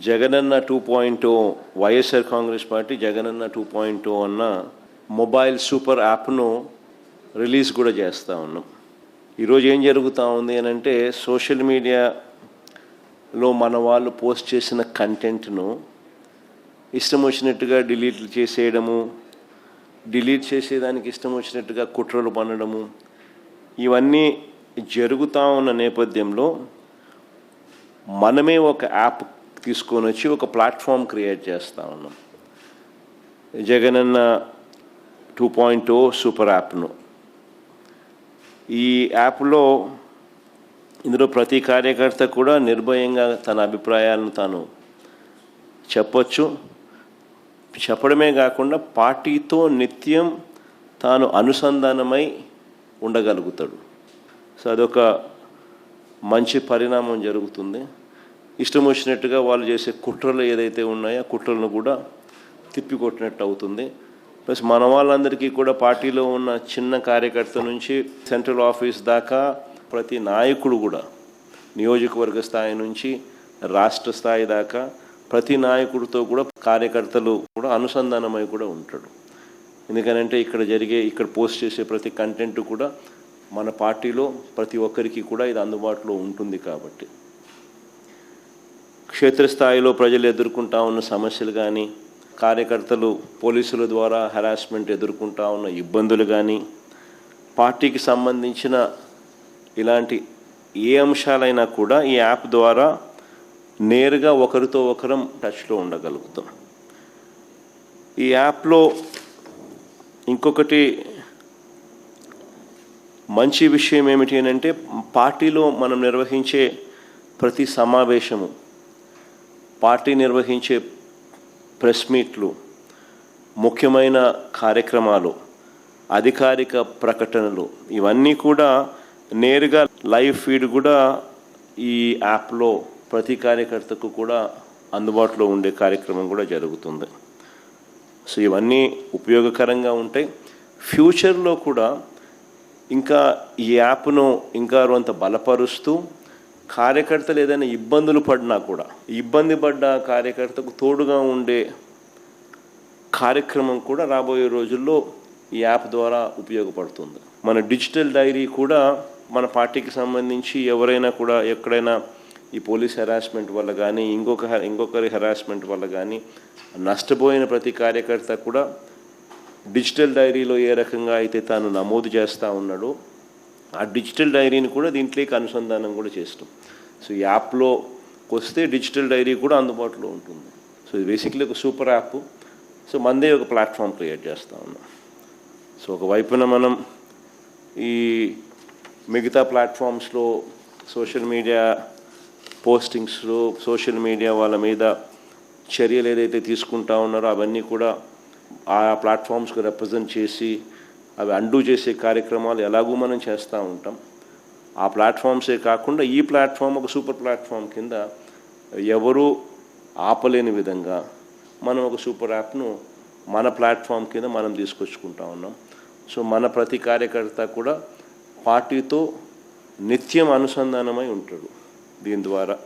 Jagananna 2.0 YSR Congress party Jagananna 2.0 అన్న mobile super యాప్ను release కూడా చేస్తూ ఉన్నాం. ఈరోజు ఏం జరుగుతూ ఉంది అని అంటే సోషల్ మీడియాలో మన వాళ్ళు పోస్ట్ చేసిన కంటెంట్ను ఇష్టం వచ్చినట్టుగా డిలీట్ చేసేయడము, డిలీట్ చేసేదానికి ఇష్టం వచ్చినట్టుగా కుట్రలు పన్నడము, ఇవన్నీ జరుగుతూ ఉన్న నేపథ్యంలో మనమే ఒక యాప్ తీసుకొని వచ్చి ఒక ప్లాట్ఫామ్ క్రియేట్ చేస్తూ ఉన్నాం. జగనన్న 2.0 సూపర్ యాప్ను. ఈ యాప్లో ఇందులో ప్రతి కార్యకర్త కూడా నిర్భయంగా తన అభిప్రాయాలను తాను చెప్పొచ్చు. చెప్పడమే కాకుండా పార్టీతో నిత్యం తాను అనుసంధానమై ఉండగలుగుతాడు. సో అదొక మంచి పరిణామం జరుగుతుంది. ఇష్టం వచ్చినట్టుగా వాళ్ళు చేసే కుట్రలు ఏదైతే ఉన్నాయో ఆ కుట్రలను కూడా తిప్పికొట్టినట్టు అవుతుంది. ప్లస్ మన వాళ్ళందరికీ కూడా పార్టీలో ఉన్న చిన్న కార్యకర్త నుంచి సెంట్రల్ ఆఫీస్ దాకా ప్రతి నాయకుడు కూడా నియోజకవర్గ స్థాయి నుంచి రాష్ట్ర స్థాయి దాకా ప్రతి నాయకుడితో కూడా కార్యకర్తలు కూడా అనుసంధానమై కూడా ఉంటాడు. ఎందుకనంటే ఇక్కడ పోస్ట్ చేసే ప్రతి కంటెంట్ కూడా మన పార్టీలో ప్రతి ఒక్కరికి కూడా ఇది అందుబాటులో ఉంటుంది. కాబట్టి క్షేత్రస్థాయిలో ప్రజలు ఎదుర్కొంటా ఉన్న సమస్యలు కానీ, కార్యకర్తలు పోలీసుల ద్వారా హెరాస్మెంట్ ఎదుర్కొంటా ఉన్న ఇబ్బందులు కానీ, పార్టీకి సంబంధించిన ఇలాంటి ఏ అంశాలైనా కూడా ఈ యాప్ ద్వారా నేరుగా ఒకరితో ఒకరం టచ్లో ఉండగలుగుతాం. ఈ యాప్లో ఇంకొకటి మంచి విషయం ఏమిటి అని అంటే పార్టీలో మనం నిర్వహించే ప్రతి సమావేశము, పార్టీ నిర్వహించే ప్రెస్ మీట్లు, ముఖ్యమైన కార్యక్రమాలు, అధికారిక ప్రకటనలు, ఇవన్నీ కూడా నేరుగా లైవ్ ఫీడ్ కూడా ఈ యాప్లో ప్రతి కార్యకర్తకు కూడా అందుబాటులో ఉండే కార్యక్రమం కూడా జరుగుతుంది. సో ఇవన్నీ ఉపయోగకరంగా ఉంటాయి. ఫ్యూచర్లో కూడా ఇంకా ఈ యాప్ను ఇంకా కొంత బలపరుస్తూ కార్యకర్తలు ఏదైనా ఇబ్బందులు పడినా కూడా ఇబ్బంది పడ్డ కార్యకర్తకు తోడుగా ఉండే కార్యక్రమం కూడా రాబోయే రోజుల్లో ఈ యాప్ ద్వారా ఉపయోగపడుతుంది. మన డిజిటల్ డైరీ కూడా మన పార్టీకి సంబంధించి ఎవరైనా కూడా ఎక్కడైనా ఈ పోలీస్ హెరాస్మెంట్ వల్ల కానీ ఇంకొకరి హెరాస్మెంట్ వల్ల కానీ నష్టపోయిన ప్రతి కార్యకర్త కూడా డిజిటల్ డైరీలో ఏ రకంగా అయితే తాను నమోదు చేస్తూ ఉన్నాడో ఆ డిజిటల్ డైరీని కూడా దీంట్లోకి అనుసంధానం కూడా చేస్తాం. సో ఈ యాప్లో వస్తే డిజిటల్ డైరీ కూడా అందుబాటులో ఉంటుంది. సో ఇది బేసిక్లీ ఒక సూపర్ యాప్. సో మనదే ఒక ప్లాట్ఫామ్ క్రియేట్ చేస్తూ ఉన్నాం. సో ఒకవైపున మనం ఈ మిగతా ప్లాట్ఫామ్స్లో సోషల్ మీడియా పోస్టింగ్స్లో సోషల్ మీడియా వాళ్ళ మీద చర్యలు ఏదైతే తీసుకుంటా ఉన్నారో అవన్నీ కూడా ఆ ప్లాట్ఫామ్స్కి రిప్రజెంట్ చేసి అవి అండూ చేసే కార్యక్రమాలు ఎలాగూ మనం చేస్తూ ఉంటాం. ఆ ప్లాట్ఫామ్సే కాకుండా ఈ ప్లాట్ఫామ్ ఒక సూపర్ ప్లాట్ఫామ్ కింద ఎవరూ ఆపలేని విధంగా మనం ఒక సూపర్ యాప్ను మన ప్లాట్ఫామ్ కింద మనం తీసుకొచ్చుకుంటా ఉన్నాం. సో మన ప్రతి కార్యకర్త కూడా పార్టీతో నిత్యం అనుసంధానమై ఉంటాడు దీని ద్వారా.